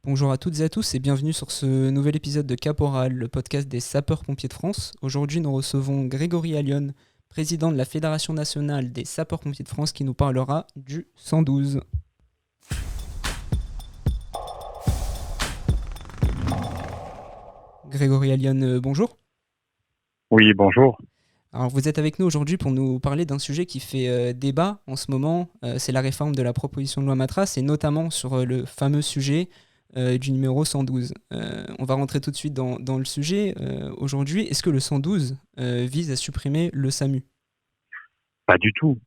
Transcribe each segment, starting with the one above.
Bonjour à toutes et à tous et bienvenue sur ce nouvel épisode de Caporal, le podcast des sapeurs-pompiers de France. Aujourd'hui, nous recevons Grégory Allione, président de la Fédération nationale des sapeurs-pompiers de France, qui nous parlera du 112. Grégory Allione, bonjour. Oui, bonjour. Alors, vous êtes avec nous aujourd'hui pour nous parler d'un sujet qui fait débat en ce moment. C'est la réforme de la proposition de loi Matras et notamment sur le fameux sujet du numéro 112. On va rentrer tout de suite dans le sujet. Aujourd'hui, est-ce que le 112 vise à supprimer le SAMU? Pas du tout,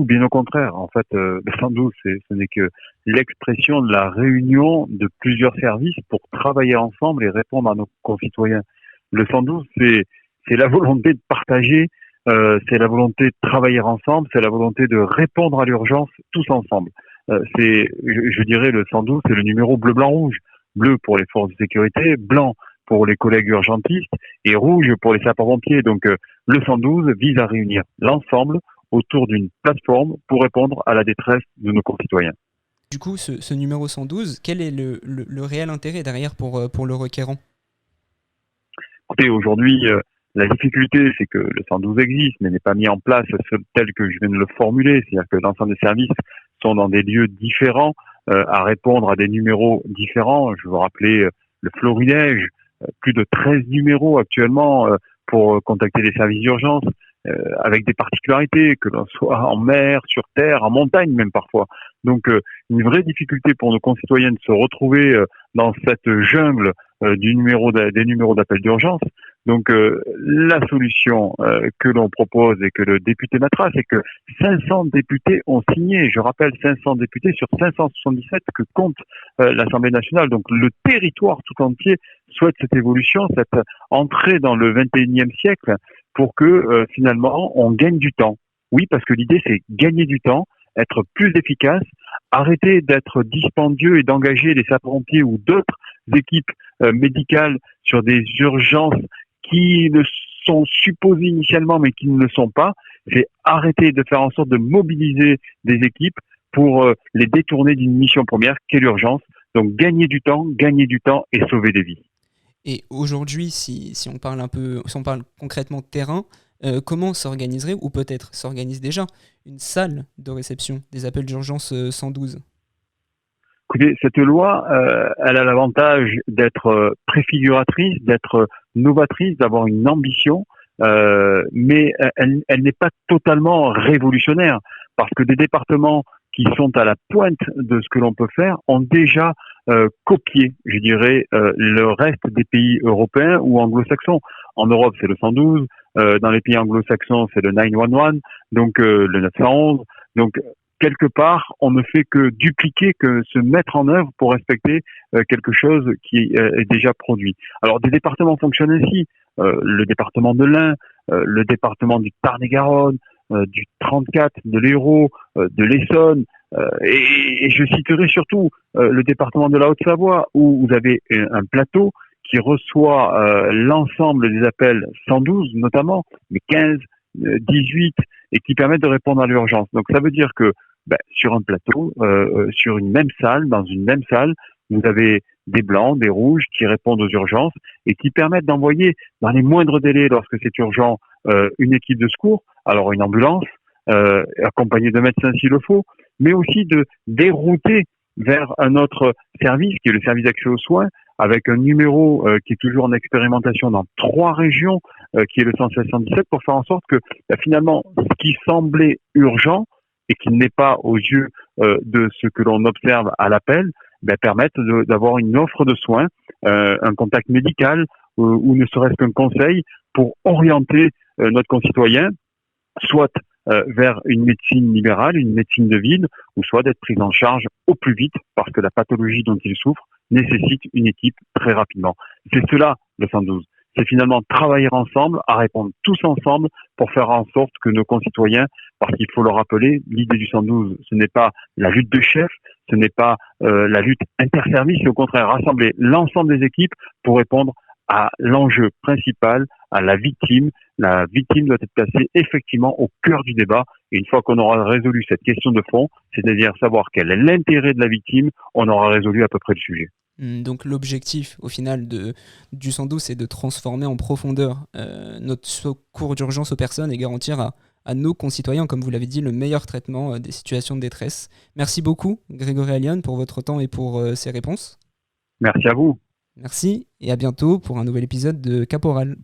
bien au contraire. En fait, le 112, ce n'est que l'expression de la réunion de plusieurs services pour travailler ensemble et répondre à nos concitoyens. Le 112, c'est la volonté de partager, c'est la volonté de travailler ensemble, c'est la volonté de répondre à l'urgence tous ensemble. Je dirais, le 112, c'est le numéro bleu, blanc, rouge. Bleu pour les forces de sécurité, blanc pour les collègues urgentistes et rouge pour les sapeurs-pompiers. Donc, le 112 vise à réunir l'ensemble autour d'une plateforme pour répondre à la détresse de nos concitoyens. Du coup, ce numéro 112, quel est le réel intérêt derrière pour le requérant? Écoutez, aujourd'hui, la difficulté, c'est que le 112 existe, mais n'est pas mis en place tel que je viens de le formuler. C'est-à-dire que l'ensemble des services sont dans des lieux différents, à répondre à des numéros différents. Je veux rappeler le florilège, plus de 13 numéros actuellement pour contacter les services d'urgence, avec des particularités, que l'on soit en mer, sur terre, en montagne même parfois. Donc une vraie difficulté pour nos concitoyens de se retrouver dans cette jungle des numéros d'appel d'urgence. Donc la solution que l'on propose et que le député Matras, c'est que 500 députés ont signé. Je rappelle, 500 députés sur 577 que compte l'Assemblée nationale. Donc le territoire tout entier souhaite cette évolution, cette entrée dans le 21e siècle pour que finalement on gagne du temps. Oui, parce que l'idée c'est gagner du temps, être plus efficace, arrêter d'être dispendieux et d'engager les sapeurs-pompiers ou d'autres équipes médicales sur des urgences qui ne sont supposées initialement mais qui ne le sont pas. C'est arrêter de faire en sorte de mobiliser des équipes pour les détourner d'une mission première qu'est l'urgence. Donc gagner du temps et sauver des vies. Et aujourd'hui, si on parle si on parle concrètement de terrain, comment s'organiserait, ou peut-être s'organise déjà, une salle de réception des appels d'urgence 112? Écoutez, cette loi, elle a l'avantage d'être préfiguratrice, d'être novatrice, d'avoir une ambition, mais elle n'est pas totalement révolutionnaire, parce que des départements qui sont à la pointe de ce que l'on peut faire ont déjà copié, je dirais, le reste des pays européens ou anglo-saxons. En Europe, c'est le 112, dans les pays anglo-saxons, c'est le 911, donc le 911. Donc quelque part, on ne fait que dupliquer, que se mettre en œuvre pour respecter quelque chose qui est déjà produit. Alors, des départements fonctionnent ainsi. Le département de l'Ain, le département du Tarn-et-Garonne, du 34, de l'Hérault, de l'Essonne, et je citerai surtout le département de la Haute-Savoie, où vous avez un plateau qui reçoit l'ensemble des appels 112 notamment, mais 15, 18, et qui permettent de répondre à l'urgence. Donc ça veut dire que sur un plateau, sur une même salle, dans une même salle, vous avez des blancs, des rouges qui répondent aux urgences et qui permettent d'envoyer dans les moindres délais, lorsque c'est urgent, une équipe de secours, alors une ambulance, accompagnée de médecins s'il le faut, mais aussi de dérouter vers un autre service qui est le service d'accès aux soins, avec un numéro qui est toujours en expérimentation dans 3 régions, qui est le 177, pour faire en sorte que finalement, ce qui semblait urgent et qui n'est pas aux yeux de ce que l'on observe à l'appel, permettent d'avoir une offre de soins, un contact médical ou ne serait-ce qu'un conseil pour orienter notre concitoyen, soit vers une médecine libérale, une médecine de ville, ou soit d'être pris en charge au plus vite parce que la pathologie dont il souffre nécessite une équipe très rapidement. C'est cela, le 112. C'est finalement travailler ensemble, à répondre tous ensemble pour faire en sorte que nos concitoyens, parce qu'il faut le rappeler, l'idée du 112, ce n'est pas la lutte de chef, ce n'est pas la lutte interservice, c'est au contraire rassembler l'ensemble des équipes pour répondre à l'enjeu principal, à la victime. La victime doit être placée effectivement au cœur du débat. Et une fois qu'on aura résolu cette question de fond, c'est-à-dire savoir quel est l'intérêt de la victime, on aura résolu à peu près le sujet. Donc l'objectif au final du 112, c'est de transformer en profondeur notre secours d'urgence aux personnes et garantir à nos concitoyens, comme vous l'avez dit, le meilleur traitement des situations de détresse. Merci beaucoup Grégory Allione pour votre temps et pour ces réponses. Merci à vous. Merci et à bientôt pour un nouvel épisode de Caporal.